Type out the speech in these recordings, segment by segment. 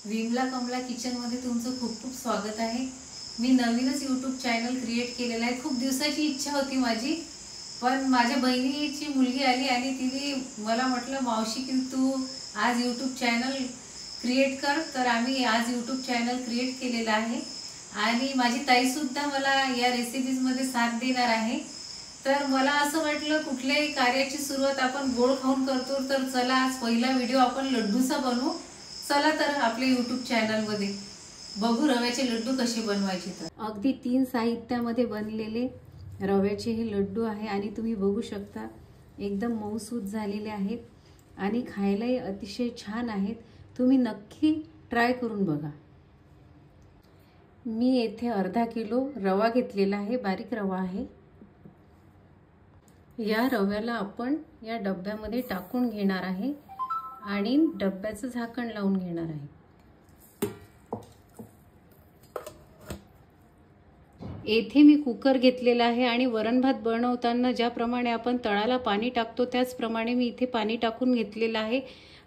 Vimala Kamala kitchen मध्ये तुमचं खूप खूप स्वागत आहे। मी नवीनच YouTube चॅनल क्रिएट केलेला आहे। खूप दिवसाची इच्छा होती माझी, पण माझ्या बहिणीची मुलगी आली आणि तिने मला म्हटलं मावशी की तू आज YouTube चॅनल क्रिएट कर। तर आम्ही आज YouTube चॅनल क्रिएट केलेला आहे आणि माझी ताई सुद्धा मला या रेसिपीज मध्ये साथ देणार आहे। तर मला असं वाटलं कुठल्याही कार्याची सुरुवात आपण गोड खाऊन करतो, तर चला आज पहिला व्हिडिओ आपण लड्डूचा बनवू। चला तर आपल्या YouTube चॅनल मध्ये बघू रव्याचे लड्डू कसे बनवायचे। तर अगदी 3 साहित्यामध्ये बनलेले रव्याचे हे लड्डू आहे आणि तुम्ही बघू शकता एकदम मऊसूत झालेले आहेत आणि खायलाही अतिशय छान आहेत। तुम्ही नक्की ट्राय करून बघा। मी येथे अर्धा किलो रवा घेतलेला आहे, बारीक रवा आहे। या रव्याला आपण या डब्यामध्ये टाकून घेणार आहे आणि डब्याचं झाकण लावून घेणार आहे। येथे मी कुकर घेतलेला आहे आणि वरण भात बनवताना ज्याप्रमाणे आपण तळाला पाणी टाकतो त्याचप्रमाणे मी इथे पाणी टाकून घेतलेला आहे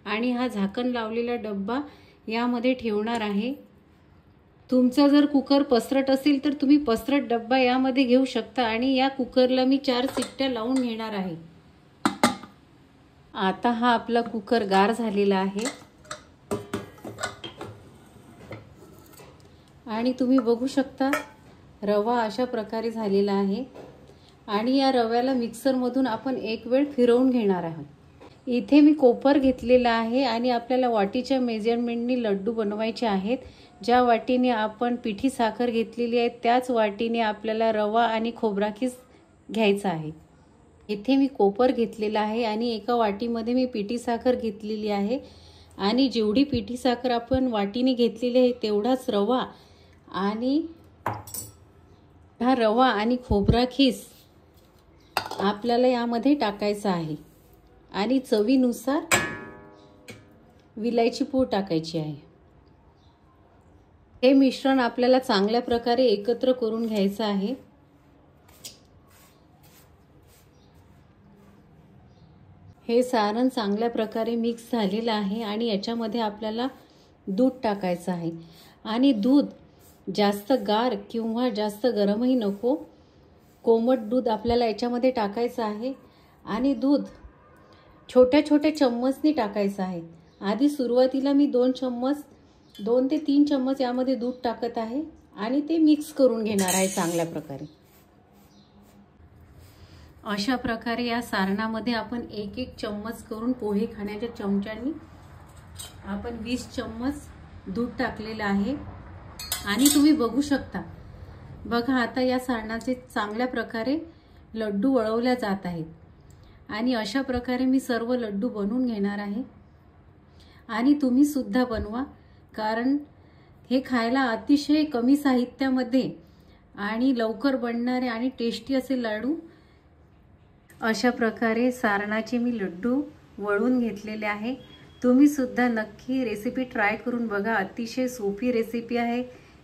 आणि हा झाकण लावलेला डब्बा यामध्ये ठेवणार आहे। तुमचा जर कुकर पसरट असेल तर तुम्ही पसरट डब्बा यामध्ये घेऊ शकता आणि या कुकरला मी 4 शिट्ट्या लावून घेणार आहे। आता हा आपला कुकर गार झालेला आहे आणि तुम्ही बघू शकता रवा अशा प्रकारे झालेला आहे आणि या रव्याला मिक्सर मधून आपण एक वेळ फिरवून घेणार आहोत। इथे मी कोपर घेतलेला आहे आणि आपल्याला वाटीच्या मेजरमेंटनी लड्डू बनवायचे आहेत। ज्या वाटीने आपण पिठी साखर घेतलेली आहे त्याच वाटीने आपल्याला रवा आणि खोबराकीस घ्यायचा आहे। इथे मी कोपर घेतलेला आहे आणि एका वाटीमध्ये मी पिठी साखर घेतलेली आहे आणि जेवढी पिठी साखर आपण वाटीने घेतलेली आहे तेवढाच रवा आणि हा रवा आणि खोबराकीस आपल्याला यामध्ये टाकायचा आहे आणि चवीनुसार विलायची पूड टाकायची आहे। हे मिश्रण आपल्याला चांगल्या प्रकारे एकत्र करून घ्यायचं आहे। हे सारण चांगल्या प्रकारे मिक्स झालेलं आहे आणि याच्यामध्ये आपल्याला दूध टाकायचं आहे आणि दूध जास्त गार किंवा जास्त गरमही नको, कोमट दूध आपल्याला याच्यामध्ये टाकायचं आहे आणि दूध छोट्या छोट्या चम्मचनी टाकायचं आहे। आधी सुरुवातीला मी 2 ते 3 चम्मच यामध्ये दूध टाकत आहे आणि ते मिक्स करून घेणार आहे चांगल्या प्रकारे। अशा प्रकारे या सारणामध्ये आपण एक चम्मच करून पोहे खाण्याच्या चमच्यानी आपण 20 चम्मच दूध टाकलेलं आहे आणि तुम्ही बघू शकता बघा आता या सारणाचे चांगल्या प्रकारे लड्डू वळवल्या जात आहेत आणि अशा प्रकारे मी सर्व लड्डू बनवून घेणार आहे आणि तुम्ही सुद्धा बनवा, कारण हे खायला अतिशय कमी साहित्यामध्ये आणि लवकर बनणारे आणि टेस्टी असे लाडू। अशा प्रकारे सारणाचे मी लड्डू वळून घेतलेले आहे। तुम्ही सुद्धा नक्की रेसिपी ट्राय करून बघा। अतिशय सोपी रेसिपी आहे,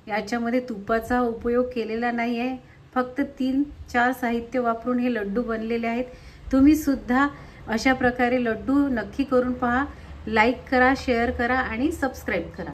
याच्यामध्ये तुपाचा उपयोग केलेला नाही आहे, फक्त 3-4 साहित्य वापरून हे लड्डू बनलेले आहेत। तुम्ही सुद्धा अशा प्रकारे लड्डू नक्की करून पहा। लाईक करा, शेअर करा आणि सबस्क्राईब करा।